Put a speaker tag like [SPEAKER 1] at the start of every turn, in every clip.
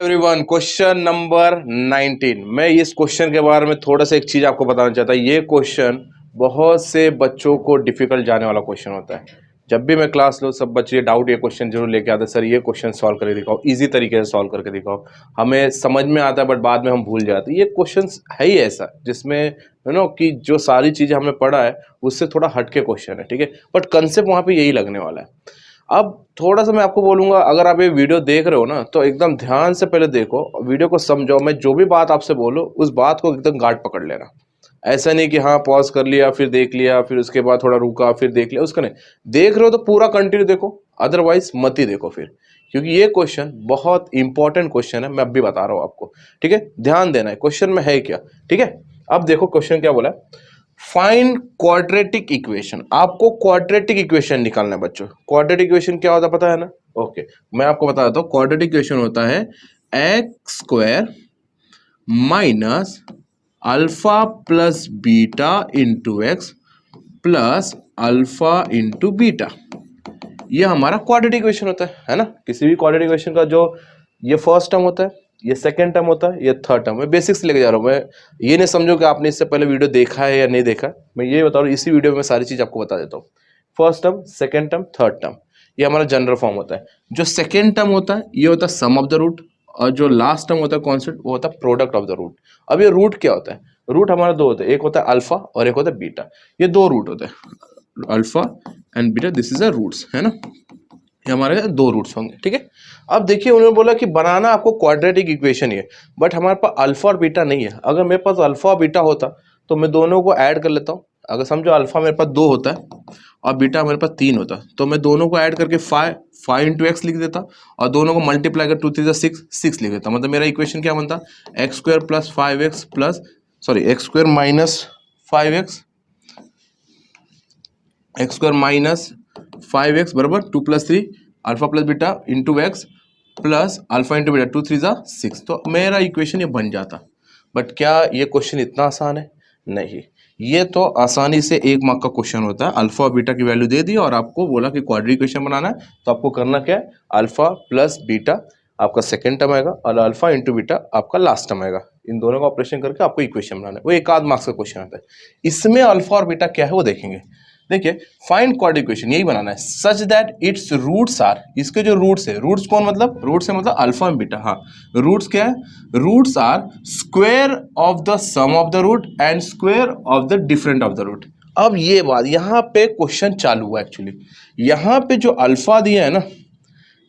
[SPEAKER 1] Everyone, question number 19। मैं इस question के बारे में थोड़ा सा एक चीज आपको बताना चाहता हूँ। ये क्वेश्चन बहुत से बच्चों को डिफिकल्ट जाने वाला क्वेश्चन होता है। जब भी मैं क्लास लो, सब बच्चे डाउट ये क्वेश्चन जरूर लेके आते हैं, सर ये क्वेश्चन सॉल्व करके दिखाओ, इजी तरीके से सॉल्व करके दिखाओ। हमें समझ में आता है बट बाद में हम भूल जाते हैं। ये क्वेश्चन है ही ऐसा जिसमें कि जो सारी चीजें हमने पढ़ा है उससे थोड़ा हटके क्वेश्चन है, ठीक है, बट कंसेप्ट वहां पे यही लगने वाला है। अब थोड़ा सा मैं आपको बोलूंगा, अगर आप ये वीडियो देख रहे हो ना तो एकदम ध्यान से पहले देखो, वीडियो को समझो। मैं जो भी बात आपसे बोलूं उस बात को एकदम गांठ पकड़ लेना। ऐसा नहीं कि हाँ पॉज कर लिया फिर देख लिया फिर उसके बाद थोड़ा रुका फिर देख लिया, उसका नहीं। देख रहे हो तो पूरा कंटिन्यू देखो, अदरवाइज मत ही देखो फिर, क्योंकि ये क्वेश्चन बहुत इंपॉर्टेंट क्वेश्चन है। मैं अब भी बता रहा हूं आपको, ठीक है, ध्यान देना है क्वेश्चन में है क्या। ठीक है, अब देखो क्वेश्चन क्या बोला है। Find quadratic equation. आपको क्वाड्रेटिक इक्वेशन निकालना है बच्चों। क्वाड्रेटिक इक्वेशन क्या होता है पता है ना? ओके, मैं आपको बता देता हूं। क्वाड्रेटिक इक्वेशन होता है x square minus alpha plus beta into x plus alpha into beta. ये हमारा क्वाड्रेटिक इक्वेशन होता है ना? किसी भी क्वाड्रेटिक इक्वेशन का जो ये फर्स्ट टर्म होता है, ये सेकंड टर्म होता है, ये थर्ड टर्म। मैं बेसिक्स लेके जा रहा हूँ। मैं ये नहीं समझो कि आपने इससे पहले वीडियो देखा है या नहीं देखा है। मैं ये बता रहा हूँ, इसी वीडियो में सारी चीज आपको बता देता हूँ। First term, second term, third term, ये हमारा जनरल फॉर्म होता है। जो सेकेंड टर्म होता है ये होता है सम ऑफ द रूट, और जो लास्ट टर्म होता है कॉन्स्टेंट, वो होता है प्रोडक्ट ऑफ द रूट। अब ये रूट क्या होता है? रूट हमारा दो होता है, एक होता है अल्फा और एक होता है बीटा। ये दो रूट होते हैं, alpha and beta, this is a roots, है ना? ये हमारे दो रूट्स होंगे, ठीक है। अब देखिए, उन्होंने बोला कि बनाना आपको क्वाड्रेटिक इक्वेशन ही है, बट हमारे पास अल्फा और बीटा नहीं है। अगर मेरे पास अल्फा और बीटा होता तो मैं दोनों को ऐड कर लेता हूँ। अगर समझो अल्फा मेरे पास 2 होता है और बीटा मेरे पास 3 होता, तो मैं दोनों को ऐड करके 5 इंटू एक्स लिख देता, और दोनों को मल्टीप्लाई कर 2 3 6 लिख देता। मतलब मेरा इक्वेशन क्या बनता? X square plus 5x plus, sorry, x square minus 5x, x square minus 5x बराबर 2 plus 3 alpha plus beta into x plus alpha into beta, 2 3 6। तो मेरा इक्वेशन ये बन जाता। बट क्या ये क्वेश्चन इतना आसान है? नहीं। ये तो आसानी से 1 मार्क का क्वेश्चन होता है। अल्फा और बीटा की वैल्यू दे दी और आपको बोला कि क्वाड्रेटिक इक्वेशन बनाना है, तो आपको करना क्या है? अल्फा प्लस बीटा आपका सेकेंड टर्म आएगा और अल्फा इंटू बीटा आपका लास्ट टर्म आएगा। इन दोनों का ऑपरेशन करके आपको इक्वेशन बनाना है। वो 1 आध मार्क्स का क्वेश्चन आता है। इसमें अल्फा और बीटा क्या है वो देखेंगे। देखिए, फाइंड क्वाड्रेटिक इक्वेशन यही बनाना है, such that it's roots are, इसके जो रूट्स है, रूट्स कौन, मतलब रूट्स है मतलब अल्फा और बीटा। हाँ, रूट्स क्या है? Roots are square of the sum of the root and square of the different of the root. अब ये बात यहाँ पे क्वेश्चन चालू हुआ एक्चुअली। यहाँ पे जो अल्फा दिया है ना,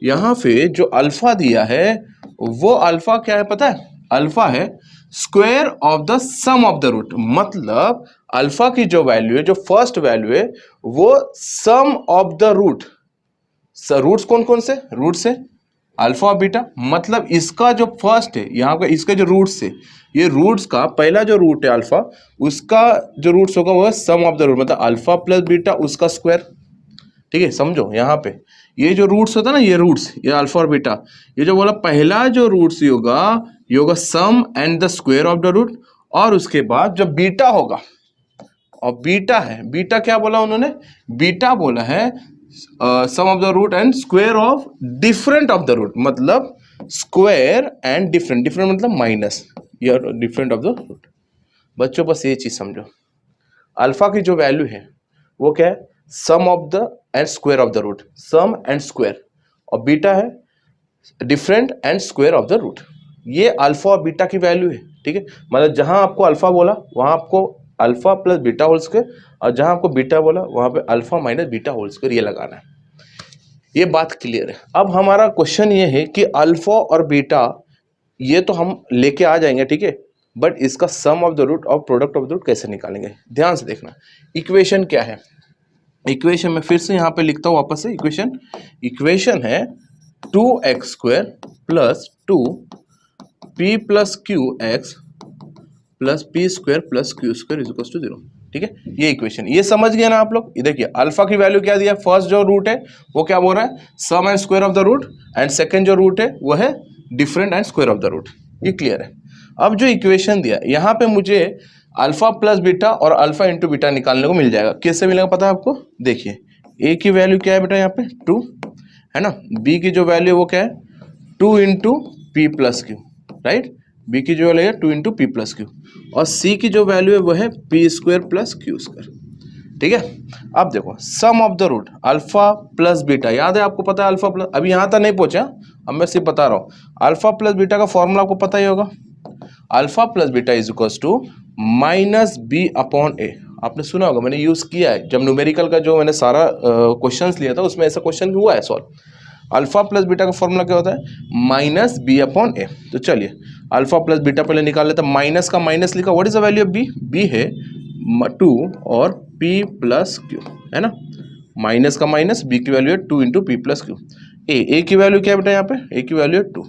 [SPEAKER 1] यहाँ पे जो अल्फा दिया है वो अल्फा क्या है पता है? अल्फा है square of the sum of the root. मतलब अल्फा की जो वैल्यू है, जो फर्स्ट वैल्यू है, वो sum of the root. Roots कौन कौन से? रूट्स है अल्फा और बीटा। मतलब इसका जो फर्स्ट है यहाँ पे, इसके जो रूट्स है, ये रूट्स का पहला जो रूट है अल्फा, उसका जो रूट्स होगा वो है सम ऑफ द रूट, मतलब अल्फा प्लस बीटा उसका स्क्वायर। ठीक है, समझो यहाँ पे ये जो रूट्स होता है ना, ये रूट्स, ये अल्फा और बीटा, ये जो बोला पहला जो रूट्स ये होगा sum and the square of the root. और उसके बाद जो बीटा होगा, और बीटा है, बीटा क्या बोला उन्होंने? बीटा बोला है sum of the root and square of different of the root. मतलब स्क्वायर एंड डिफरेंट, डिफरेंट मतलब माइनस, या डिफरेंट ऑफ द रूट। बच्चों बस ये चीज समझो, अल्फा की जो वैल्यू है वो क्या है? Sum of the and square of the root, sum and square. और बीटा है different and square of the root. ये अल्फा और बीटा की वैल्यू है, ठीक है। मतलब जहां आपको अल्फा बोला वहां आपको alpha plus beta whole square, और जहां आपको बीटा बोला वहां पे alpha minus beta whole square, ये लगाना है। ये बात क्लियर है। अब हमारा क्वेश्चन ये है कि अल्फा और बीटा ये तो हम लेके आ जाएंगे, ठीक है, बट इसका सम ऑफ द रूट और प्रोडक्ट ऑफ द रूट कैसे निकालेंगे? ध्यान से देखना। इक्वेशन क्या है? इक्वेशन में फिर से यहां पे लिखता हूं वापस से इक्वेशन। इक्वेशन है 2x square plus 2p plus q x plus p square plus Q square is equal to 0। ठीक है, ये इक्वेशन, ये समझ गए ना आप लोग? ये देखिए, अल्फा की वैल्यू क्या दिया? फर्स्ट जो रूट है वो क्या बोल रहा है? Sum and square of the root, and second जो रूट है वो है different and square of the root. ये क्लियर है। अब जो इक्वेशन दिया यहाँ पे मुझे अल्फा प्लस बीटा और अल्फा इंटू बीटा निकालने को मिल जाएगा। कैसे मिलेगा पता है आपको? देखिए, ए की वैल्यू क्या है बेटा? यहाँ पे 2 है ना। बी की जो वैल्यू है वो क्या है? 2 into p plus q, right. B की जो वैल्यू है 2 इंटू पी प्लस क्यू, और सी की जो वैल्यू है वो है P square plus Q square, ठीक है। अब देखो sum of the root alpha plus beta, याद है आपको, पता है अल्फा प्लस, अभी यहां तक नहीं पहुंचा, अब मैं सिर्फ बता रहा हूं। अल्फा प्लस बीटा का फॉर्मूला आपको पता ही होगा, alpha plus beta is equal to minus B upon A. आपने सुना होगा, मैंने यूज किया है जब न्यूमेरिकल का जो मैंने सारा क्वेश्चंस लिया था उसमें ऐसा क्वेश्चन हुआ है सॉल्व। अल्फा प्लस बीटा का फॉर्मूला क्या होता है, माइनस बी अपॉन ए। तो चलिए अल्फा प्लस बीटा पहले निकाल लेते हैं, माइनस का माइनस लिखा, what is the value of b, b है 2 और पी प्लस क्यू, है ना। माइनस का माइनस, बी की वैल्यू है 2 इंटू पी प्लस क्यू। ए की वैल्यू क्या है बेटा, यहाँ पे ए की वैल्यू है 2,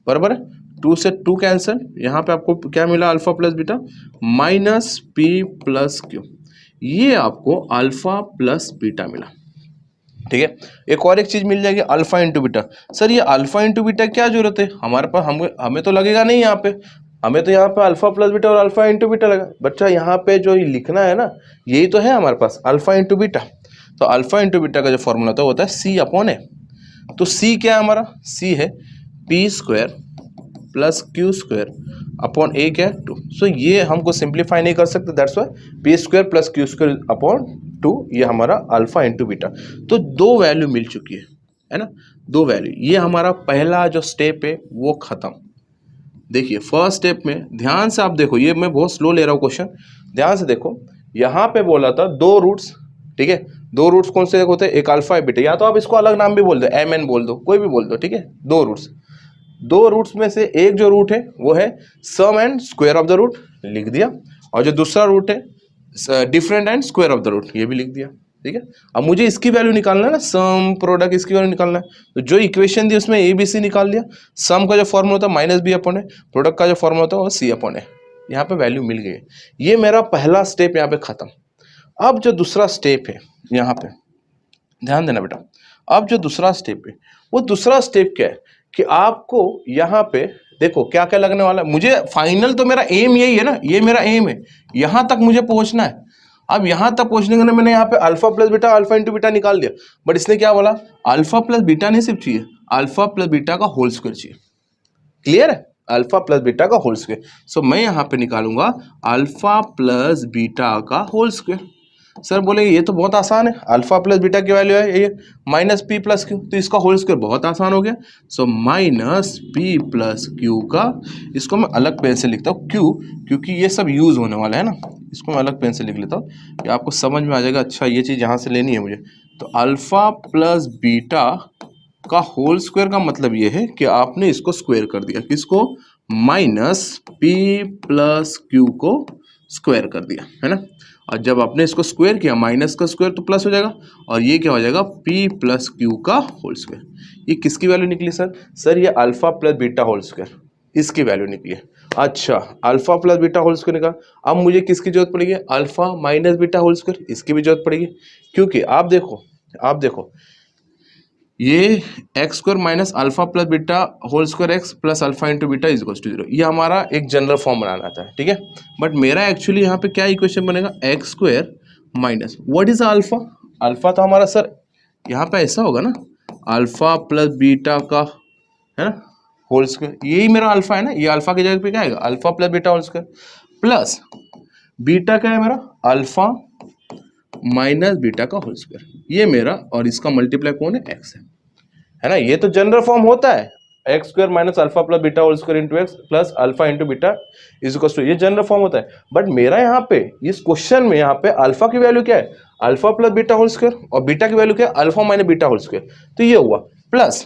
[SPEAKER 1] बराबर है। 2 से 2 कैंसिल, यहाँ पे आपको क्या मिला alpha plus beta minus P plus Q, ये आपको अल्फा प्लस बीटा मिला, ठीक है। एक और एक चीज मिल जाएगी अल्फा इंटू बीटा। सर ये अल्फा इंटू बीटा क्या जरूरत है हमारे पास, हमें तो लगेगा नहीं यहाँ पे, हमें तो यहाँ पे अल्फा प्लस बीटा और अल्फा इंटू बीटा लगा। बच्चा यहाँ पे जो लिखना है ना, यही तो है हमारे पास अल्फा इंटू बीटा। तो अल्फा इंटू बीटा का जो फॉर्मूला होता है सी अपॉन ए। तो सी क्या है हमारा, सी है P square plus Q square upon A क्या है 2। सो ये हमको सिंप्लीफाई नहीं कर सकते, that's why P square plus Q square upon 2, ये हमारा अल्फा इंटू बीटा। तो दो वैल्यू मिल चुकी है ना, दो वैल्यू। ये हमारा पहला जो स्टेप है वो खत्म। देखिए फर्स्ट स्टेप में ध्यान से आप देखो, ये मैं बहुत स्लो ले रहा हूँ क्वेश्चन, ध्यान से देखो। यहाँ पे बोला था दो रूट्स, ठीक है। दो रूट्स कौन से होते हैं, एक अल्फा बीटा, या तो आप इसको अलग नाम भी बोल दो, एम एन बोल दो, कोई भी बोल दो, ठीक है। दो रूट्स, दो रूट्स में से एक जो रूट है वो है sum and square of the root, लिख दिया। और जो दूसरा रूट है different and square of the root, ये भी लिख दिया, ठीक है। अब मुझे इसकी वैल्यू निकालना है ना, सम प्रोडक्ट इसकी वैल्यू निकालना है। तो जो इक्वेशन दी उसमें ए बी सी निकाल दिया, सम का जो फॉर्मूला होता है माइनस बी अपॉन है, प्रोडक्ट का जो फॉर्मूला होता है वो सी अपॉन है। यहाँ पे वैल्यू मिल गई है, ये मेरा पहला स्टेप यहाँ पे खत्म। अब जो दूसरा स्टेप है, यहाँ पे ध्यान देना बेटा, अब जो दूसरा स्टेप है वो दूसरा स्टेप क्या है कि आपको यहाँ पे देखो क्या क्या लगने वाला है। मुझे फाइनल तो मेरा एम यही है ना, ये मेरा एम है, यहां तक मुझे पहुंचना है। अब यहां तक पहुंचने के लिए मैंने यहाँ पे alpha plus beta alpha into beta निकाल दिया, बट इसने क्या बोला, अल्फा प्लस बीटा नहीं सिर्फ चाहिए, अल्फा प्लस बीटा का होल स्क्वायर चाहिए। क्लियर है, अल्फा प्लस बीटा का होल स्क्वायर। सो मैं यहाँ पे निकालूंगा अल्फा प्लस बीटा का होल स्क्वायर। सर बोलेंगे ये तो बहुत आसान है, अल्फा प्लस बीटा की वैल्यू है ये माइनस पी प्लस क्यू, तो इसका होल स्क्वायर बहुत आसान हो गया। So minus P plus q का, इसको मैं अलग पेन से लिखता हूँ क्यू, क्योंकि ये सब यूज होने वाला है ना, इसको मैं अलग पेन से लिख लेता हूँ कि आपको समझ में आ जाएगा। अच्छा ये चीज़ यहाँ से लेनी है मुझे, तो अल्फा प्लस बीटा का होल स्क्वायर का मतलब ये है कि आपने इसको स्क्वायर कर दिया, किसको, माइनस पी प्लस क्यू को स्क्वायर कर दिया, है ना। और जब आपने इसको स्क्वायर किया, माइनस का स्क्वायर तो प्लस हो जाएगा, और ये क्या हो जाएगा, p प्लस क्यू का होल स्क्वायर। ये किसकी वैल्यू निकली सर, सर ये alpha plus beta whole square, इसकी वैल्यू निकली है। अच्छा alpha plus beta whole square निकाल, अब मुझे किसकी जरूरत पड़ेगी, alpha minus beta whole square, इसकी भी जरूरत पड़ेगी। क्योंकि आप देखो ये x square minus alpha plus beta whole square x plus alpha into beta is equal to 0, ये हमारा एक जनरल फॉर्म बनाना था, ठीक है। बट मेरा एक्चुअली यहाँ पे क्या इक्वेशन बनेगा, x square minus what is alpha, alpha तो हमारा सर यहाँ पे ऐसा होगा ना, अल्फा प्लस बीटा का, है ना, होल स्क्वायर, यही मेरा अल्फा है ना, ये अल्फा की जगह पे क्या आएगा, alpha plus beta whole square, plus beta क्या है मेरा, अल्फा माइनस बीटा का होल स्क्वायर, ये मेरा, और इसका मल्टीप्लाई कौन है, एक्स है ना। ये तो जनरल फॉर्म होता है, x square minus alpha plus beta whole square into x plus alpha into beta is equal to, ये जनरल फॉर्म होता है। बट मेरा यहाँ पे इस क्वेश्चन में यहाँ पे अल्फा की वैल्यू क्या है, alpha plus beta whole square, और बीटा की वैल्यू क्या है, alpha minus beta whole square. तो ये हुआ प्लस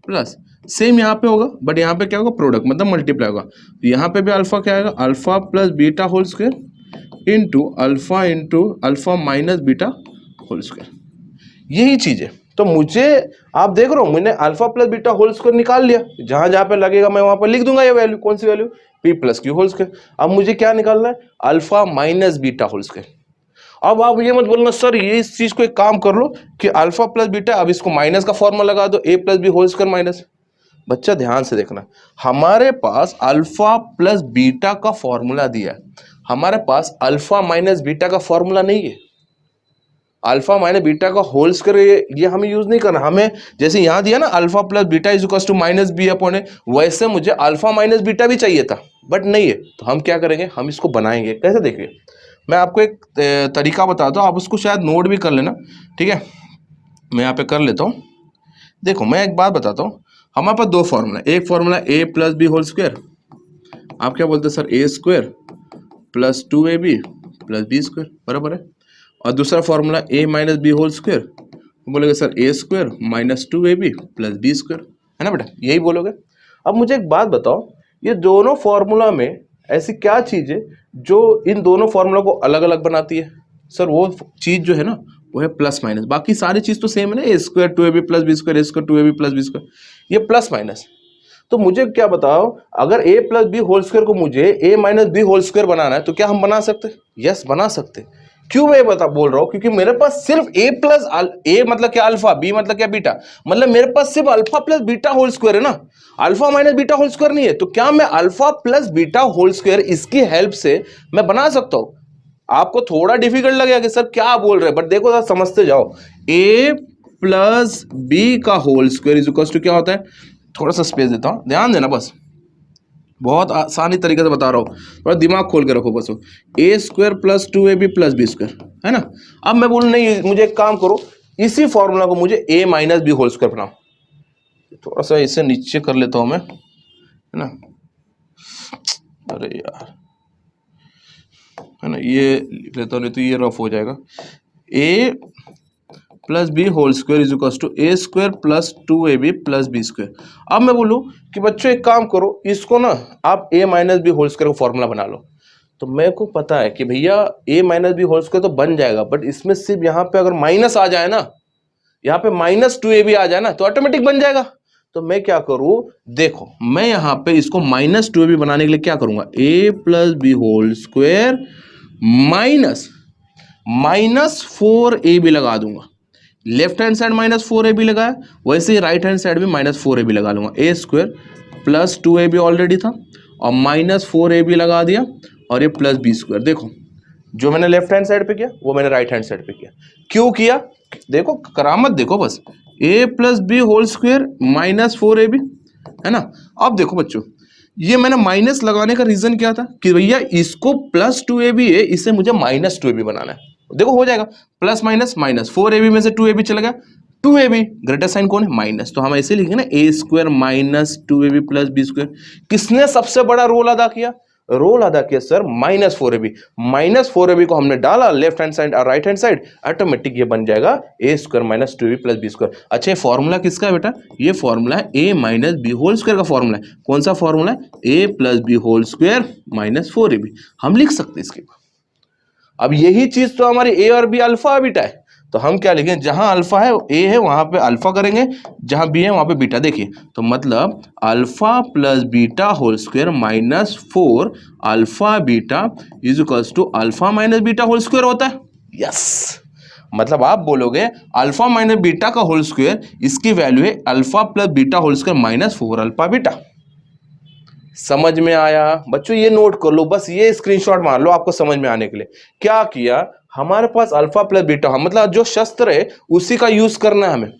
[SPEAKER 1] प्लस, सेम यहाँ पे होगा, बट यहाँ पे क्या होगा, प्रोडक्ट मतलब मल्टीप्लाई होगा। तो यहाँ पे भी अल्फा क्या आएगा, alpha plus beta whole square into alpha minus beta whole square, यही चीज है। तो मुझे आप देख रहे हो, मैंने alpha plus beta whole square निकाल लिया, जहां जहां पे लगेगा मैं वहां पर लिख दूंगा ये वैल्यू, कौन सी value, P plus Q whole square. अब मुझे क्या निकालना है, alpha minus beta whole square. अब आप ये मत बोलना सर ये इस चीज को एक काम कर लो कि अल्फा प्लस बीटा, अब इसको माइनस का फॉर्मूला लगा दो, A plus B whole square minus. बच्चा ध्यान से देखना, हमारे पास अल्फा प्लस बीटा का फॉर्मूला दिया है, हमारे पास अल्फा माइनस बीटा का फॉर्मूला नहीं है। अल्फा माइनस बीटा का होल स्क्वायर ये हमें यूज नहीं करना, हमें जैसे यहाँ दिया ना alpha plus beta is equal to minus B upon A, वैसे मुझे अल्फा माइनस बीटा भी चाहिए था बट नहीं है, तो हम क्या करेंगे, हम इसको बनाएंगे कैसे, देखिए मैं आपको एक तरीका बताता हूँ, आप उसको शायद नोट भी कर लेना, ठीक है। मैं यहाँ पे कर लेता हूँ। देखो मैं एक बात बताता हूँ, हमारे पास दो फॉर्मूला, एक formula A plus B whole square, आप क्या बोलते हैं sir, A square plus 2ab plus B square, बराबर है। और दूसरा formula A minus B whole square, बोलोगे sir A square minus 2ab plus B square, है ना बेटा, यही बोलोगे। अब मुझे एक बात बताओ, ये दोनों फॉर्मूला में ऐसी क्या चीज़ है जो इन दोनों फॉर्मूला को अलग अलग बनाती है? सर वो चीज़ जो है ना वो है प्लस माइनस, बाकी सारी चीज़ तो सेम है ना, ए square 2ab plus B square, A square 2ab plus B square, ये प्लस माइनस। तो मुझे क्या बताओ, अगर a plus B whole square को मुझे a minus B whole square बनाना है तो क्या हम बना सकते? यस बना सकते। क्यों मैं बोल रहा हूं, क्योंकि मेरे पास सिर्फ a प्लस a मतलब क्या अल्फा, b मतलब क्या बीटा, मतलब मेरे पास सिर्फ alpha plus beta whole square है ना, alpha minus beta whole square नहीं है। तो क्या मैं alpha plus beta whole square इसकी हेल्प से मैं बना सकता हूं? आपको थोड़ा डिफिकल्ट लगेगा कि सर क्या बोल रहे हैं, बट देखो सर समझते जाओ, a प्लस बी का whole square is equal to क्या होता है, थोड़ा सा स्पेस देता हूँ, ध्यान देना बस, बहुत आसानी तरीके से बता रहा हूँ, थोड़ा दिमाग खोल के रखो बस। A square plus 2ab plus B square, है ना। अब मैं बोलूँ नहीं, मुझे एक काम करो, इसी फॉर्मूला को मुझे a minus B whole square बनाओ, थोड़ा सा इसे नीचे कर लेता हूँ मैं, है ना, अरे यार, है ना, ये लिख लेता हूँ नहीं तो ये रफ हो जाएगा। a plus B whole square is equal to a square plus 2ab plus B square. अब मैं बोलूँ कि बच्चों एक काम करो, इसको ना आप a minus B whole square का फॉर्मूला बना लो। तो मेरे को पता है कि भैया a minus B whole square तो बन जाएगा, बट इसमें सिर्फ यहाँ पे अगर माइनस आ जाए ना, यहाँ पे माइनस 2ab आ जाए ना तो ऑटोमेटिक बन जाएगा। तो मैं क्या करूँ, देखो मैं यहाँ पे इसको माइनस 2ab बनाने के लिए क्या करूंगा, a plus B whole square minus 4ab लगा दूंगा। Left hand side minus 4ab लगाया, वैसे ही राइट हैंड साइड भी माइनस 4ab लगा लूंगा। ए स्क्वायर प्लस 2ab ऑलरेडी था और माइनस 4ab लगा दिया, और ये प्लस बी स्क्वायर। देखो जो मैंने लेफ्ट हैंड साइड पे किया वो मैंने राइट हैंड साइड पे किया। क्यों किया, देखो करामत देखो बस, A plus B whole square minus 4ab, है ना। अब देखो बच्चों, ये मैंने माइनस लगाने का रीजन क्या था कि भैया इसको प्लस 2ab है, इसे मुझे माइनस 2ab बनाना है। देखो हो जाएगा, प्लस माइनस माइनस, 4ab में से 2ab चला गया, 2ab ग्रेटर साइन कौन है, माइनस, तो हम ऐसे लिखेंगे ना ए square minus 2ab plus B square. किसने सबसे बड़ा रोल अदा किया, रोल अदा किया sir minus 4ab। Minus 4ab को हमने डाला लेफ्ट हैंड साइड और राइट हैंड साइड, ऑटोमेटिक ये बन जाएगा a square minus 2ab plus B square. अच्छा ये फॉर्मूला किसका है बेटा, ये फॉर्मूला है a minus B whole square का फॉर्मूला है। कौन सा फॉर्मूला है, a plus B whole square minus 4ab, हम लिख सकते हैं इसके। अब यही चीज तो हमारी ए और बी अल्फा बीटा है, तो हम क्या लिखेंगे, जहां अल्फा है ए है वहां पे अल्फा करेंगे, जहां बी है वहां पे बीटा। देखिए तो मतलब alpha plus beta whole square minus 4 alpha beta is equals to alpha minus beta whole square होता है। यस, मतलब आप बोलोगे अल्फा माइनस बीटा का होल स्क्वायर, इसकी वैल्यू है alpha plus beta whole square minus 4 alpha beta. समझ में आया बच्चों, ये नोट कर लो बस, ये स्क्रीनशॉट मार लो आपको समझ में आने के लिए। क्या किया, हमारे पास अल्फा प्लस बीटा, मतलब जो शस्त्र है उसी का यूज करना है हमें।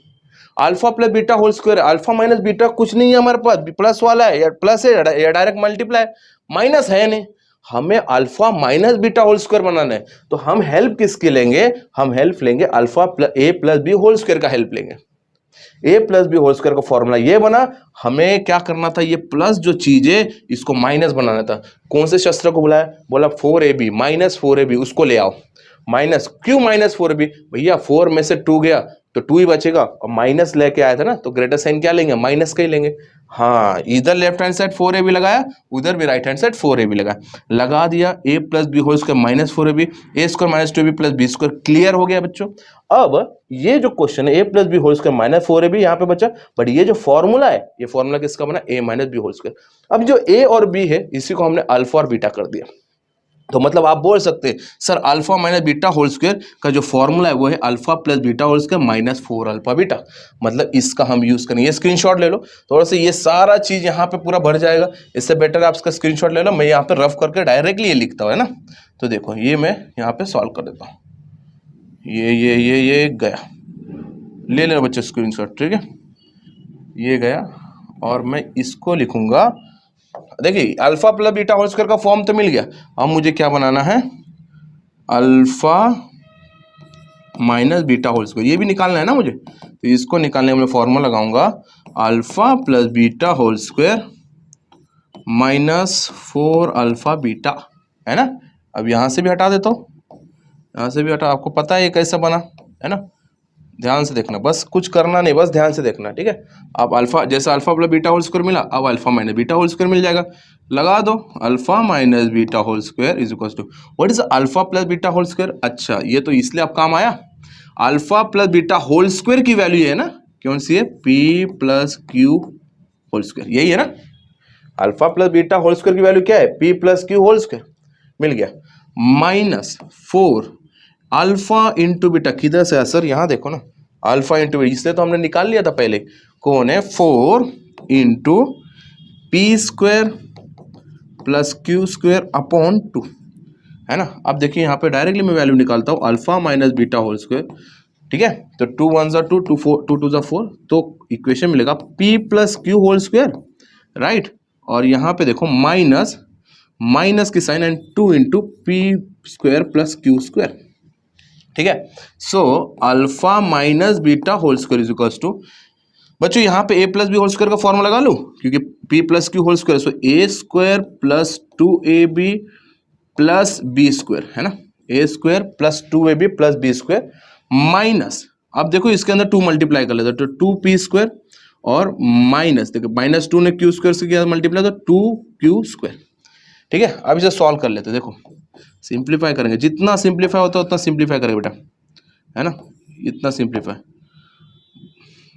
[SPEAKER 1] Alpha plus beta whole square, alpha minus beta कुछ नहीं है हमारे पास, प्लस वाला है या प्लस है या डायरेक्ट मल्टीप्लाई, माइनस है नहीं, हमें alpha minus beta whole square बनाना है। तो हम हेल्प किसकी लेंगे, हम हेल्प लेंगे alpha a plus B whole square का हेल्प लेंगे। A plus B whole square का फॉर्मूला ये बना, हमें क्या करना था, ये प्लस जो चीज है इसको माइनस बनाना था। कौन से शस्त्र को बुलाया, बोला 4ab माइनस 4ab, उसको ले आओ माइनस। क्यों माइनस 4ab, भैया 4 में से 2 गया तो 2 ही बचेगा, और माइनस लेके आया था ना तो ग्रेटर साइन क्या लेंगे, माइनस का ही लेंगे। हाँ इधर लेफ्ट हैंड साइड 4ab लगाया, उधर भी राइट हैंड साइड 4ab लगाया, लगा दिया a plus B whole square minus 4ab, a square minus 2ab plus B square. Clear हो गया बच्चों। अब ये जो क्वेश्चन है a plus B whole square minus 4ab यहाँ पे बचा, बट ये जो फॉर्मूला है ये फॉर्मूला किसका बना, ए माइनस बी होल स्क्वायर। अब जो ए और बी है इसी को हमने अल्फा और बीटा कर दिया। तो मतलब आप बोल सकते हैं sir alpha minus beta whole square का जो फॉर्मूला है वो है alpha plus beta whole square minus 4 alpha beta, मतलब इसका हम यूज करेंगे। ये स्क्रीनशॉट ले लो, थोड़ा सा ये सारा चीज यहाँ पे पूरा भर जाएगा, इससे बेटर आप इसका स्क्रीनशॉट ले लो। मैं यहाँ पे रफ करके डायरेक्टली ये लिखता हूँ, है ना। तो देखो ये मैं यहाँ पे सॉल्व कर देता हूँ। ये गया, ले लेना बच्चे स्क्रीनशॉट, ठीक है, ये गया और मैं इसको लिखूंगा। देखिए alpha plus beta whole square का फॉर्म तो मिल गया, अब मुझे क्या बनाना है, alpha minus beta whole square, ये भी निकालना है ना मुझे, तो इसको निकालने में फॉर्मूला लगाऊंगा alpha plus beta whole square minus 4 alpha beta, है ना। अब यहां से भी हटा देता हूँ, यहाँ से भी हटा, आपको पता है ये कैसा बना, है ना। ध्यान से देखना, बस कुछ करना नहीं, बस ध्यान से देखना, ठीक है। अब अल्फा, जैसे alpha plus beta whole square मिला, अब alpha minus beta whole square मिल जाएगा, लगा दो, alpha minus beta whole square is equal to what is alpha plus beta whole square. अच्छा, ये तो इसलिए अब काम आया, alpha plus beta whole square की वैल्यू है ना, कौन सी है, P plus Q whole square, यही है ना। Alpha plus beta whole square की वैल्यू क्या है, P plus Q whole square, मिल गया, माइनस 4 अल्फा इंटू बीटा, किधर से है सर, यहां देखो ना, अल्फा इंटू बीटा, इसलिए तो हमने निकाल लिया था पहले, कौन है, 4 into p square plus Q square upon 2, है ना। अब देखिए यहाँ पे डायरेक्टली मैं वैल्यू निकालता हूँ, alpha minus beta whole square, ठीक है, तो 2 1 जा 2, 2 2 जा 4, तो इक्वेशन मिलेगा p plus Q whole square, right. और यहाँ पे देखो माइनस, माइनस की sign and 2 into p square plus Q square, ठीक है। So alpha minus beta whole square is equal to, बच्चों यहाँ पे a plus B whole square का फॉर्मूला लगा लूँ, क्योंकि p plus Q whole square, so a square plus 2ab plus B square, है ना, ए square plus 2ab plus B square minus, अब देखो इसके अंदर 2 मल्टीप्लाई कर लेते, तो 2p स्क्वायर और माइनस, देखो माइनस 2 ने क्यू स्क्वायर से किया मल्टीप्लाई, तो 2q स्क्वायर, ठीक है। अब इसे सॉल्व कर लेते, देखो सिंप्लीफाई करेंगे, जितना सिंप्लीफाई होता है उतना सिंप्लीफाई करेंगे बेटा, है ना, इतना सिंप्लीफाई।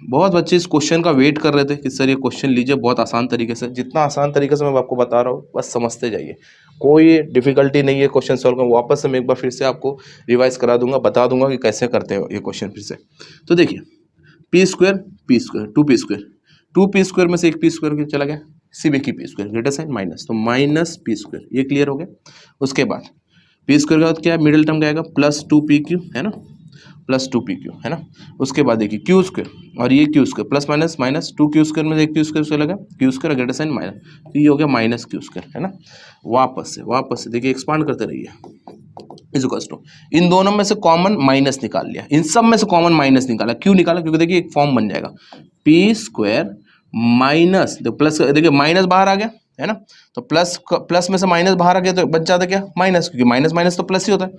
[SPEAKER 1] बहुत बच्चे इस क्वेश्चन का वेट कर रहे थे कि सर ये क्वेश्चन लीजिए बहुत आसान तरीके से, जितना आसान तरीके से मैं आपको बता रहा हूँ बस समझते जाइए, कोई डिफिकल्टी नहीं है क्वेश्चन सॉल्व करना। वापस से मैं एक बार फिर से आपको रिवाइज करा दूंगा, बता दूंगा कि कैसे करते हैं ये क्वेश्चन फिर से। तो देखिए P square 2p square, 2p square में से एक पी स्क्वायर चला गया, सी बी की p square greater sign minus, तो माइनस पी स्क्वायर, ये क्लियर हो गया। उसके बाद पी स्क्वायर का क्या है, मिडिल टर्म क्या आएगा, प्लस 2pq, है ना, प्लस 2pq, है ना। उसके बाद देखिए क्यू स्क्वायर और ये q square, plus minus minus, 2q square में से एक क्यू स्क्वायर चला गया, q square greater sign minus, तो ये हो गया माइनस क्यू स्क्वायर, है ना। वापस से देखिए एक्सपांड करते रहिए, इज इक्वल टू, इन दोनों में से कॉमन माइनस निकाल लिया, इन सब में से कॉमन माइनस निकाला, क्यों निकाला, क्योंकि देखिए एक फॉर्म बन जाएगा पी स्क्वायर माइनस, प्लस देखिए माइनस बाहर आ गया, है ना, तो प्लस में से माइनस बाहर आ गया तो बच जाता क्या, माइनस, क्योंकि माइनस माइनस तो प्लस ही होता है,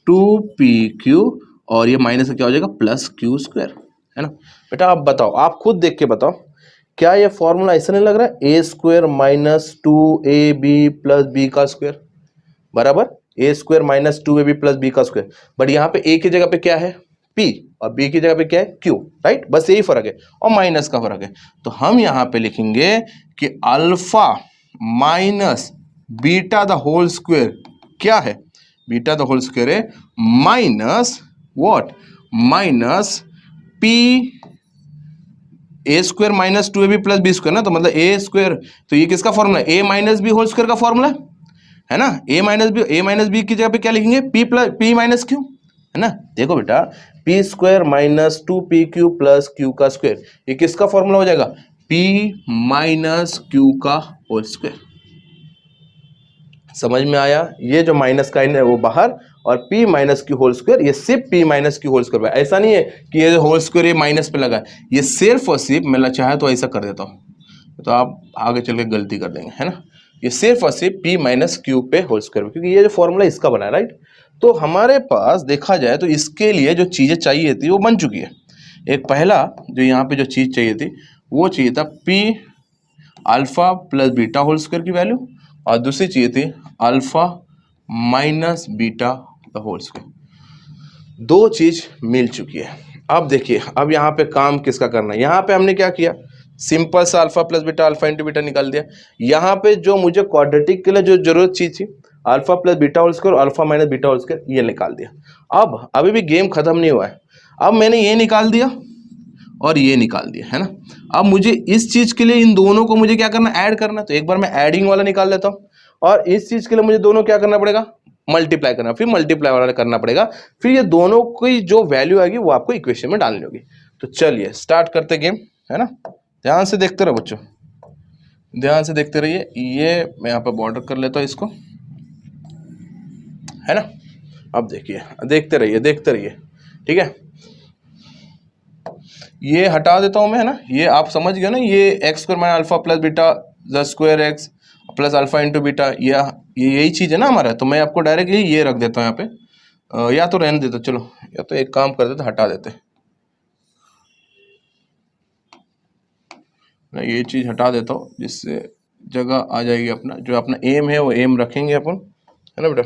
[SPEAKER 1] 2pq और ये माइनस क्या हो जाएगा, प्लस क्यू स्क्वायर, है ना। बेटा आप बताओ, आप खुद देख के बताओ, क्या ये फॉर्मूला ऐसा नहीं लग रहा है, a square minus 2ab plus b का स्क्वायर बराबर a square minus 2ab plus b का स्क्वायर, बट यहाँ पे ए की जगह पे क्या है, p, और b की जगह पे क्या है, q, राइट, बस यही फर्क है, और माइनस का फर्क है। तो हम यहाँ पे लिखेंगे कि alpha minus beta the whole square क्या है, बीटा द होल स्क्वायर है minus what, minus p a square minus 2ab plus B square ना, तो मतलब ए स्क्वायर, तो ये किसका फॉर्मूला है, a minus B whole square का फॉर्मूला है ना, ए माइनस बी की जगह पे क्या लिखेंगे, पी माइनस क्यू, है ना। देखो बेटा P square minus 2pq plus q का स्क्वायर, ये किसका फॉर्मूला हो जाएगा, p माइनस क्यू का होल स्क्वायर। समझ में आया, ये जो माइनस का है वो बाहर, और p minus q whole square, ये सिर्फ p minus q whole square, ऐसा नहीं है कि ये होल स्क्वायर ये माइनस पे लगा है, ये सिर्फ और सिर्फ, मैं चाहे तो ऐसा कर देता हूँ, तो आप आगे चल के गलती कर देंगे, है ना, ये सिर्फ और सिर्फ p माइनस क्यू पे होल स्क्वायर, क्योंकि ये जो फॉर्मूला इसका बना है, राइट। तो हमारे पास देखा जाए तो इसके लिए जो चीजें चाहिए थी वो बन चुकी है। एक पहला जो यहाँ पे जो चीज चाहिए थी वो चाहिए था p alpha plus beta whole square की वैल्यू, और दूसरी चाहिए थी alpha minus beta the whole square. दो चीज मिल चुकी है। अब देखिए, अब यहाँ पे काम किसका करना है, यहाँ पे हमने क्या किया, सिंपल सा alpha plus beta alpha into beta निकाल दिया। यहाँ पे जो मुझे क्वाड्रेटिक के लिए जो जरूरत चीज थी, alpha plus beta whole square, alpha minus beta whole square, ये निकाल दिया। अब अभी भी गेम खत्म नहीं हुआ है, अब मैंने ये निकाल दिया और ये निकाल दिया, है ना। अब मुझे इस चीज के लिए इन दोनों को मुझे क्या करना, ऐड करना, तो एक बार मैं एडिंग वाला निकाल लेता हूँ, और इस चीज के लिए मुझे दोनों क्या करना पड़ेगा, मल्टीप्लाई करना, फिर मल्टीप्लाई वाला करना पड़ेगा, फिर ये दोनों की जो वैल्यू आएगी वो आपको इक्वेशन में डालनी होगी। तो चलिए स्टार्ट करते गेम, है ना। ध्यान से देखते रहो बच्चों, ध्यान से देखते रहिए। ये मैं यहाँ पे बॉर्डर कर लेता हूँ इसको, है ना। अब देखिए, देखते रहिए देखते रहिए, ठीक है। ये हटा देता हूँ मैं, है ना। ये आप समझ गए ना, ये x square minus alpha plus beta the square x plus alpha into beta, ये यही चीज़ है ना हमारा। तो मैं आपको डायरेक्टली ये रख देता हूँ यहाँ पे, या तो रहने देता, चलो या तो एक काम कर देते, हटा देते, मैं ये चीज़ हटा देता हूँ, जिससे जगह आ जाएगी अपना, जो अपना एम है वो एम रखेंगे अपन, है ना बेटा।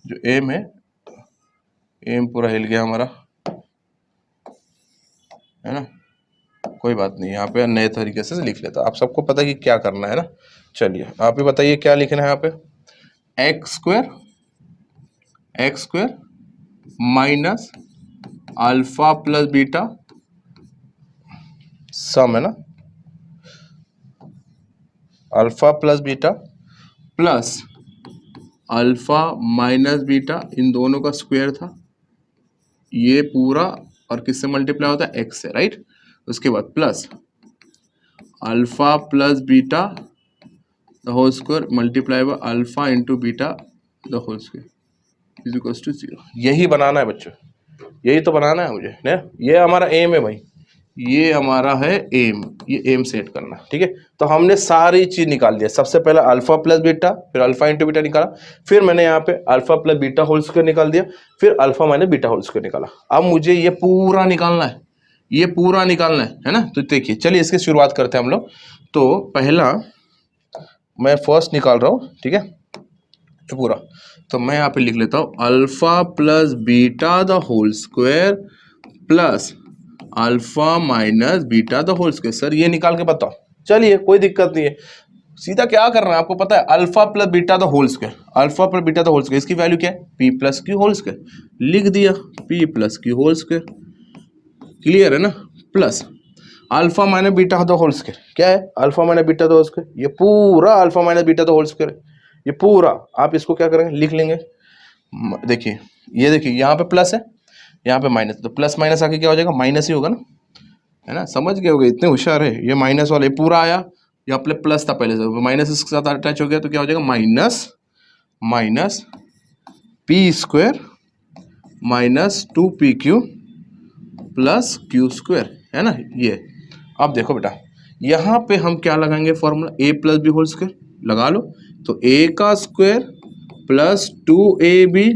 [SPEAKER 1] जो एम है, एम पूरा हिल गया हमारा, है ना। कोई बात नहीं, यहाँ पे नए तरीके से लिख लेता, आप सबको पता है कि क्या करना है ना। चलिए आप ही बताइए क्या लिखना है यहाँ पे। X square minus alpha plus beta sum, है ना, alpha plus beta plus alpha minus beta, इन दोनों का स्क्वायर था, ये पूरा, और किससे मल्टीप्लाई होता है, एक्स से, राइट। उसके बाद plus alpha plus beta the whole square multiply by alpha into beta the whole square is equal to 0। यही बनाना है बच्चों, यही तो बनाना है मुझे ना, ये हमारा एम है भाई, ये हमारा है एम, ये एम सेट करना, ठीक है। तो हमने सारी चीज निकाल दिया, सबसे पहले अल्फा प्लस बीटा, फिर अल्फा इंटू बीटा निकाला, फिर मैंने यहाँ पे alpha plus beta whole square निकाल दिया, फिर alpha minus beta whole square निकाला। अब मुझे ये पूरा निकालना है, ये पूरा निकालना है ना। तो देखिए चलिए इसकी शुरुआत करते हैं हम लोग। तो पहला मैं फर्स्ट निकाल रहा हूँ, ठीक है, ये पूरा। तो मैं यहाँ पे लिख लेता हूँ alpha plus beta the whole square plus alpha minus beta the whole square. Sir ये निकाल के बताओ, चलिए कोई दिक्कत नहीं है, सीधा क्या करना है आपको पता है, alpha plus beta the whole square, alpha plus beta the whole square, इसकी वैल्यू क्या है, P plus Q whole square, लिख दिया P plus Q whole square, clear है ना। Plus alpha minus beta the whole square, क्या है, alpha minus beta the whole square, ये पूरा alpha minus beta the whole square, ये पूरा आप इसको क्या करेंगे, लिख लेंगे। देखिए ये देखिए यहाँ पे प्लस है, यहाँ पे माइनस, तो प्लस माइनस आके क्या हो जाएगा, माइनस ही होगा ना, है ना। समझ गए होगे, इतने होशियार है। ये माइनस वाला ये पूरा आया, यहाँ पे प्लस था पहले से, माइनस इसके साथ अटैच हो गया, तो क्या हो जाएगा, minus minus p square minus 2pq plus Q square, है ना ये। अब देखो बेटा, यहाँ पे हम क्या लगाएंगे formula, a plus B whole square लगा लो, तो a का square plus 2ab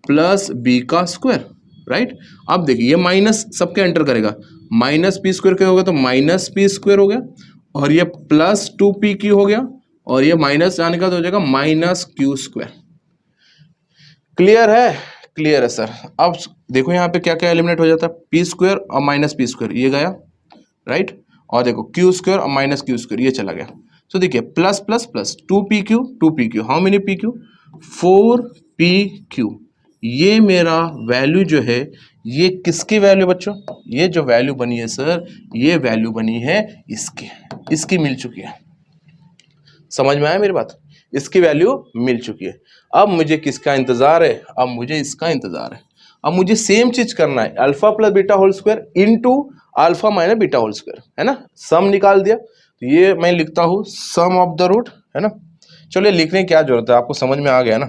[SPEAKER 1] plus b का स्क्वायर, राइट। अब देखिए ये माइनस सबके एंटर करेगा, माइनस पी स्क्वायर क्या होगा, तो माइनस पी स्क्वायर हो गया, और ये प्लस 2pq हो गया, और ये माइनस जाने का तो हो जाएगा माइनस क्यू स्क्वायर। क्लियर है, क्लियर है सर। अब देखो यहाँ पे क्या क्या एलिमिनेट हो जाता है, पी स्क्वायर और माइनस पी स्क्वायर ये गया, राइट। और देखो क्यू स्क्वायर और माइनस क्यू स्क्वायर ये चला गया। तो देखिए plus plus plus 2pq, how many pq, 4pq। ये मेरा वैल्यू जो है, ये किसकी वैल्यू बच्चों, ये जो वैल्यू बनी है सर, ये वैल्यू बनी है इसकी मिल चुकी है। समझ में आया मेरी बात, इसकी वैल्यू मिल चुकी है। अब मुझे किसका इंतजार है, अब मुझे इसका इंतजार है। अब मुझे सेम चीज करना है, alpha plus beta whole square into alpha minus beta whole square, है ना। सम निकाल दिया, तो ये मैं लिखता हूं सम ऑफ द रूट, है ना। चलिए लिखने की क्या जरूरत है, आपको समझ में आ गया ना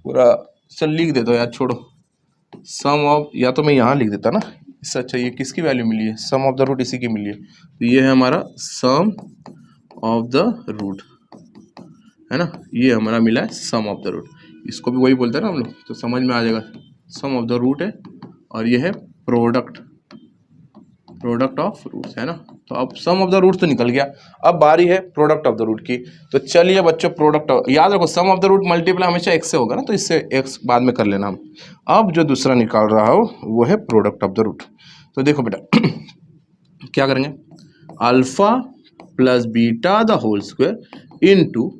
[SPEAKER 1] पूरा। चल लिख देता हूं यार, छोड़ो, सम ऑफ, या तो मैं यहाँ लिख देता ना, इससे अच्छा ये किसकी वैल्यू मिली है, सम ऑफ द रूट इसी की मिली है, तो ये है हमारा सम ऑफ द रूट, है ना। ये हमारा मिला है सम ऑफ द रूट, इसको भी वही बोलते हैं ना हम लोग, तो समझ में आ जाएगा, सम ऑफ द रूट है, और ये है प्रोडक्ट ऑफ रूट्स, है ना। तो अब सम ऑफ द रूट तो निकल गया, अब बारी है प्रोडक्ट ऑफ द रूट की। तो चलिए बच्चों, प्रोडक्ट याद रखो, सम ऑफ द रूट मल्टीप्लाई हमेशा x से होगा ना, तो इससे x बाद में कर लेना हम। अब जो दूसरा निकाल रहा हो वो है प्रोडक्ट ऑफ द रूट। तो देखो बेटा क्या करेंगे, alpha plus beta the whole square into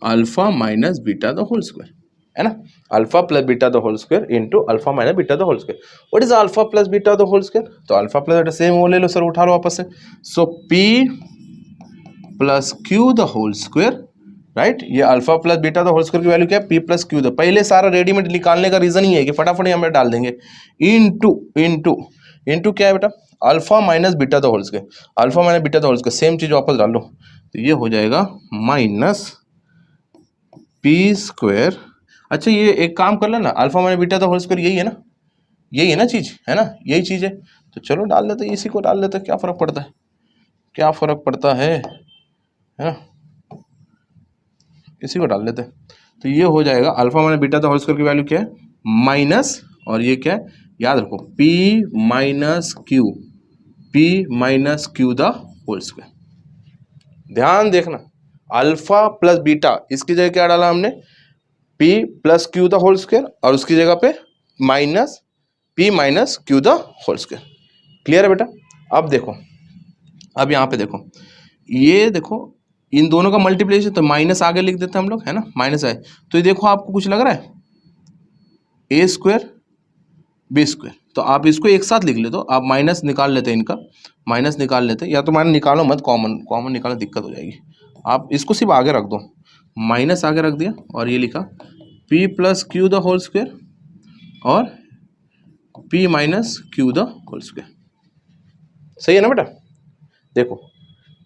[SPEAKER 1] alpha minus beta the whole square, है ना। Alpha plus beta the whole square into alpha minus beta the whole square. What is alpha plus beta the whole square, तो alpha plus beta same वो ले लो sir, उठा लो वापस से। So p plus q the whole square right. ये alpha plus beta the whole square की वैल्यू क्या है, पी प्लस क्यू। द पहले सारा रेडीमेड निकालने का रीजन ही है कि फटाफट हमें डाल देंगे इनटू इनटू इनटू क्या है बेटा, alpha minus beta the whole square, alpha minus beta the whole square, same चीज वापस डाल लो तो ये हो जाएगा माइनस पी स्क्वायर। अच्छा ये एक काम कर लेना, alpha minus beta the whole square यही है ना, यही है ना चीज, है ना, यही चीज है। तो चलो डाल लेते, इसी को डाल लेते, क्या फर्क पड़ता है, क्या फर्क पड़ता है ना, इसी को डाल लेते। तो ये हो जाएगा alpha minus beta the whole square की वैल्यू क्या है, माइनस, और ये क्या है याद रखो, P minus Q, P minus Q the whole square. ध्यान देखना, अल्फा प्लस बीटा, इसकी जगह क्या डाला हमने, P plus Q the whole square, और उसकी जगह पे minus P minus Q the whole square. Clear है बेटा। अब देखो, अब यहाँ पे देखो, ये देखो इन दोनों का मल्टीप्लिकेशन, तो माइनस आगे लिख देते हैं हम लोग, है ना, माइनस है। तो ये देखो आपको कुछ लग रहा है, ए स्क्वायर बी स्क्वायर, तो आप इसको एक साथ लिख लेते हो, आप माइनस निकाल लेते हैं, इनका माइनस निकाल लेते हैं, या तो माइनस निकालो मत, कॉमन कॉमन निकालना दिक्कत हो जाएगी। आप इसको सिर्फ आगे रख दो, माइनस आगे रख दिया, और ये लिखा P plus Q the whole square और P minus Q the whole square. सही है ना बेटा। देखो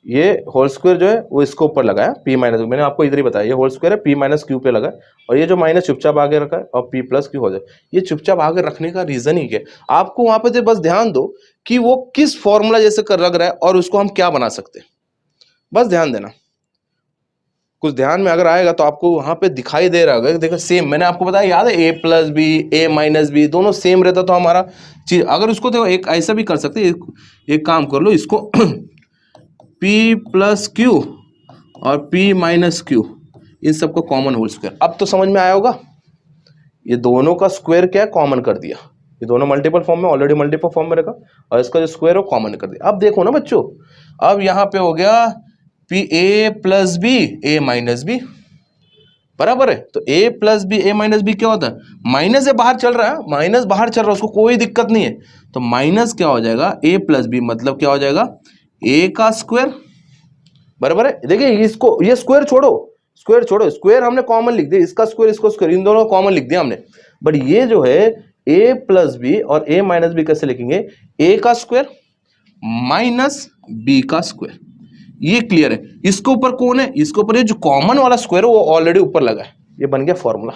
[SPEAKER 1] ये होल स्क्वायर जो है वो इसको ऊपर लगा है, P माइनस, मैंने आपको इधर ही बताया, ये होल स्क्वायर है, P माइनस क्यू पे लगा है, और ये जो माइनस चुपचाप आगे रखा है, और P प्लस क्यू हो जाए। ये चुपचाप आगे रखने का रीजन ही क्या, आपको वहां पे बस ध्यान दो कि वो किस फॉर्मूला जैसे कर लग रहा है और उसको हम क्या बना सकते हैं, बस ध्यान देना। कुछ ध्यान में अगर आएगा तो आपको वहां पे दिखाई दे रहा होगा, देखो सेम मैंने आपको बताया, याद है, a plus B A minus B दोनों सेम रहता तो हमारा चीज, अगर उसको देखो एक ऐसा भी कर सकते, एक काम कर लो, इसको P प्लस क्यू और P माइनस क्यू, इन सबको कॉमन होल स्क्वायर। अब तो समझ में आया होगा, ये दोनों का स्क्वायर क्या है, कॉमन कर दिया, ये दोनों मल्टीपल फॉर्म में, ऑलरेडी मल्टीपल फॉर्म में रखा, और इसका जो स्क्वायर है कॉमन कर दिया। अब देखो ना बच्चों, अब यहाँ पे हो गया P A plus B A minus B, बराबर है। तो a plus B A minus B क्या होता है, माइनस से बाहर चल रहा है, माइनस बाहर चल रहा है, उसको कोई दिक्कत नहीं है, तो माइनस क्या हो जाएगा, a प्लस बी मतलब क्या हो जाएगा, a का स्क्वायर, बराबर है। देखिए इसको, ये स्क्वायर छोड़ो, स्क्वायर छोड़ो, स्क्वायर हमने कॉमन लिख दिया, इसका स्क्वायर इसको स्क्वायर, इन दोनों को कॉमन लिख दिया हमने। बट ये जो है a प्लस बी और a माइनस बी कैसे लिखेंगे, a का स्क्वायर माइनस b का स्क्वायर, ये क्लियर है। इसके ऊपर कौन है, इसके ऊपर ये जो कॉमन वाला स्क्वायर है वो ऑलरेडी ऊपर लगा है, ये बन गया फॉर्मूला।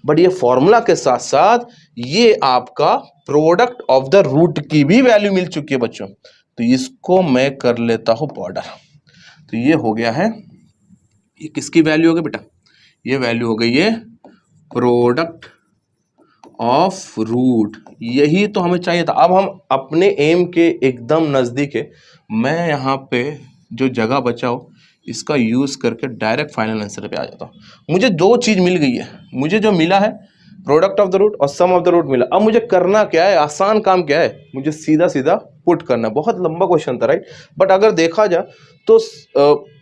[SPEAKER 1] बट ये फॉर्मूला के साथ साथ ये आपका प्रोडक्ट ऑफ द रूट की भी वैल्यू मिल चुकी है बच्चों, तो इसको मैं कर लेता हूं बॉर्डर। तो ये हो गया है, ये किसकी वैल्यू हो गई बेटा, ये वैल्यू हो गई है प्रोडक्ट ऑफ रूट, यही तो हमें चाहिए था। अब हम अपने एम के एकदम नजदीक है, मैं यहाँ पे जो जगह बचाओ इसका यूज करके डायरेक्ट फाइनल आंसर पे आ जाता हूँ। मुझे दो चीज मिल गई है, मुझे जो मिला है प्रोडक्ट ऑफ द रूट और सम ऑफ द रूट मिला। अब मुझे करना क्या है, आसान काम क्या है, मुझे सीधा सीधा पुट करना। बहुत लंबा क्वेश्चन था राइट, बट अगर देखा जाए तो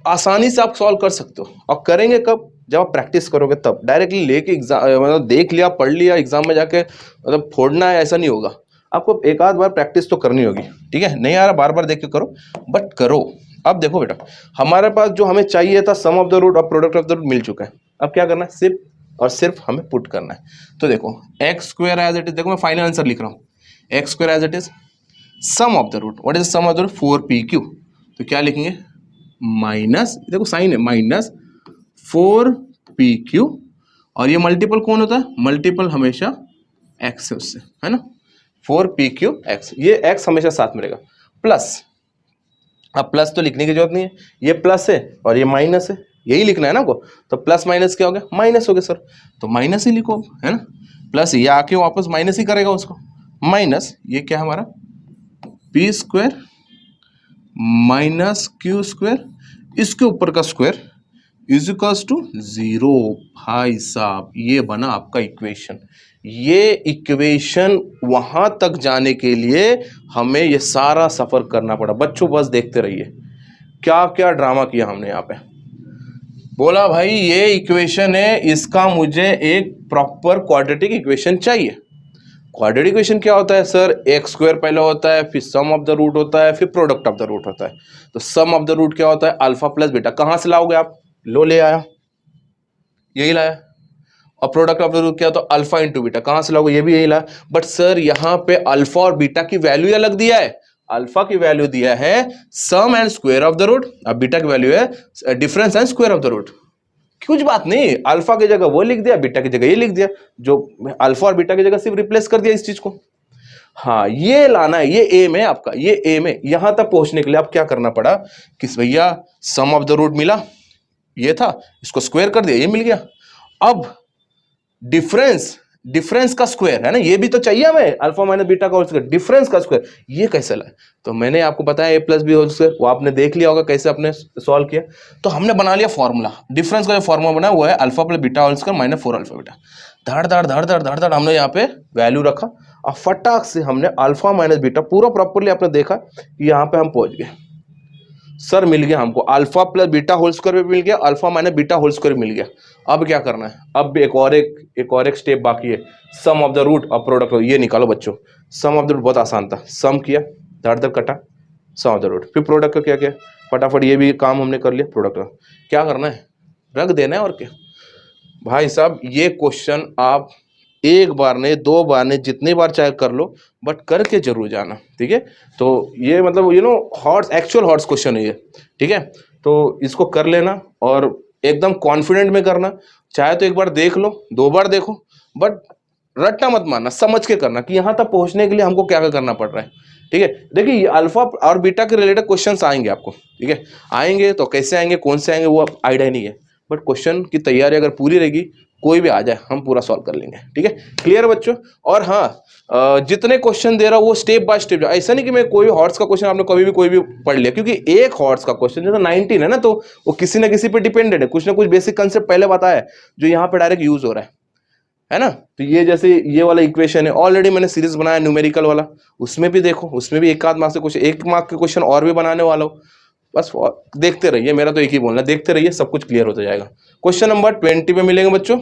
[SPEAKER 1] आसानी से आप सॉल्व कर सकते हो। और करेंगे कब, जब आप प्रैक्टिस करोगे तब। डायरेक्टली लेके एग्जाम मतलब देख लिया पढ़ लिया एग्जाम में जाके मतलब फोड़ना है, ऐसा नहीं होगा। आपको एक आध बार प्रैक्टिस तो करनी होगी, ठीक है, नहीं आ रहा बार बार देख के करो, बट करो। अब देखो बेटा, हमारे पास जो हमें चाहिए था सम ऑफ द रूट और प्रोडक्ट ऑफ द रूट मिल चुका है। अब क्या करना है, सिर्फ और सिर्फ हमें पुट करना है। तो देखो X square as it is, देखो मैं फाइनल आंसर लिख रहा हूँ, X square as it is sum of the root, what is sum of the root, 4pq। तो क्या लिखेंगे, माइनस, देखो साइन है, माइनस 4pq, और ये मल्टीपल कौन होता है, मल्टीपल हमेशा x है उससे, है ना, 4pq x, ये x हमेशा साथ में रहेगा, प्लस, अब प्लस तो लिखने की जरूरत नहीं है, ये प्लस है और ये माइनस है, यही लिखना है ना को, तो प्लस माइनस क्या हो गया, माइनस हो गया सर, तो माइनस ही लिखो, है ना, प्लस ये आके वापस माइनस ही करेगा उसको, माइनस ये क्या है हमारा p square minus Q square, इसके ऊपर का स्क्वायर इज इक्वल्स टू 0। भाई साहब ये बना आपका इक्वेशन। ये इक्वेशन वहां तक जाने के लिए हमें ये सारा सफर करना पड़ा। बच्चों बस देखते रहिए क्या क्या ड्रामा किया हमने यहाँ पे। बोला भाई ये इक्वेशन है, इसका मुझे एक प्रॉपर क्वाड्रेटिक इक्वेशन चाहिए। क्वाड्रेटिक इक्वेशन क्या होता है सर, एक्स स्क्वायर पहले होता है, फिर सम ऑफ द रूट होता है, फिर प्रोडक्ट ऑफ द रूट होता है। तो सम ऑफ द रूट क्या होता है, अल्फा प्लस बीटा। कहां से लाओगे आप, लो ले आया, यही लाया, और प्रोडक्ट ऑफ द रूट क्या, तो अल्फा इंटू बीटा, कहां से लाओगे, ये भी यही लाया। बट सर यहाँ पे अल्फा और बीटा की वैल्यू अलग दिया है, अल्फा की वैल्यू दिया है sum and square of the root, अब बीटा की वैल्यू है difference and square of the root. कुछ बात नहीं, अल्फा की जगह वो लिख दिया, बीटा की जगह ये लिख दिया, जो अल्फा और बीटा की जगह सिर्फ रिप्लेस कर दिया इस चीज को। हाँ ये लाना है, ये एम है आपका, ये एम है। यहां तक पहुंचने के लिए आप क्या करना पड़ा कि भैया सम ऑफ द रूट मिला, ये था, इसको स्क्वायर कर दिया, ये मिल गया। अब डिफरेंस, डिफरेंस का स्क्वायर है ना, ये भी तो चाहिए हमें, अल्फा माइनस बीटा का होल स्क्वायर, डिफरेंस का स्क्वायर, ये कैसे लाए, तो मैंने आपको बताया ए प्लस बी होल स्क्वायर, वो आपने देख लिया होगा कैसे आपने सॉल्व किया। तो हमने बना लिया फॉर्मूला, डिफरेंस का जो फॉर्मूला बना वो है alpha plus beta whole square minus 4 alpha beta. धड़ धड़ धड़ धड़ धड़ धड़ हमने यहाँ पे वैल्यू रखा, और फटाक से हमने अल्फा माइनस बीटा पूरा प्रॉपरली आपने देखा, यहाँ पे हम पहुंच गए। सर मिल गया हमको, alpha plus beta whole square भी मिल गया, alpha minus beta whole square मिल गया। अब क्या करना है, अब एक और एक स्टेप बाकी है, सम ऑफ द रूट और प्रोडक्ट, ये निकालो बच्चों। सम ऑफ द रूट बहुत आसान था, सम किया, धड़ धड़ कटा, सम ऑफ द रूट, फिर प्रोडक्ट का क्या किया, फटाफट ये भी काम हमने कर लिया। प्रोडक्ट का क्या करना है, रख देना है, और क्या भाई साहब। ये क्वेश्चन आप एक बार ने, दो बार ने, जितनी बार चाहे कर लो, बट करके जरूर जाना, ठीक है। तो ये मतलब हॉट्स, एक्चुअल हॉट्स क्वेश्चन है ये, ठीक है। तो इसको कर लेना और एकदम कॉन्फिडेंट में करना, चाहे तो एक बार देख लो, दो बार देखो, बट रट्टा मत मारना, समझ के करना कि यहां तक पहुंचने के लिए हमको क्या क्या करना पड़ रहा है, ठीक है। देखिए अल्फा और बीटा के रिलेटेड क्वेश्चंस आएंगे आपको, ठीक है, आएंगे तो कैसे आएंगे, कौन से आएंगे, वो आइडिया नहीं है, बट क्वेश्चन की तैयारी अगर पूरी रहेगी, कोई भी आ जाए हम पूरा सॉल्व कर लेंगे, ठीक है। क्लियर बच्चों। और हाँ, जितने क्वेश्चन दे रहा हूँ वो स्टेप बाय स्टेप, ऐसा नहीं कि मैं कोई हॉर्स का क्वेश्चन आपने कभी भी कोई भी पढ़ लिया, क्योंकि एक हॉर्स का क्वेश्चन जैसे 19 है ना, तो वो किसी ना किसी पे डिपेंडेंट है, कुछ ना कुछ बेसिक कंसेप्ट पहले बताया है जो यहाँ पे डायरेक्ट यूज हो रहा है ना। तो ये जैसे ये वाला इक्वेशन है, ऑलरेडी मैंने सीरीज बनाया न्यूमेरिकल वाला, उसमें भी देखो, उसमें भी एक आध मार्क्स से कुछ, एक मार्क के क्वेश्चन और भी बनाने वाला हूँ, बस देखते रहिए, मेरा तो एक ही बोलना है, देखते रहिए, सब कुछ क्लियर होता जाएगा। क्वेश्चन नंबर 20 पे मिलेंगे बच्चों।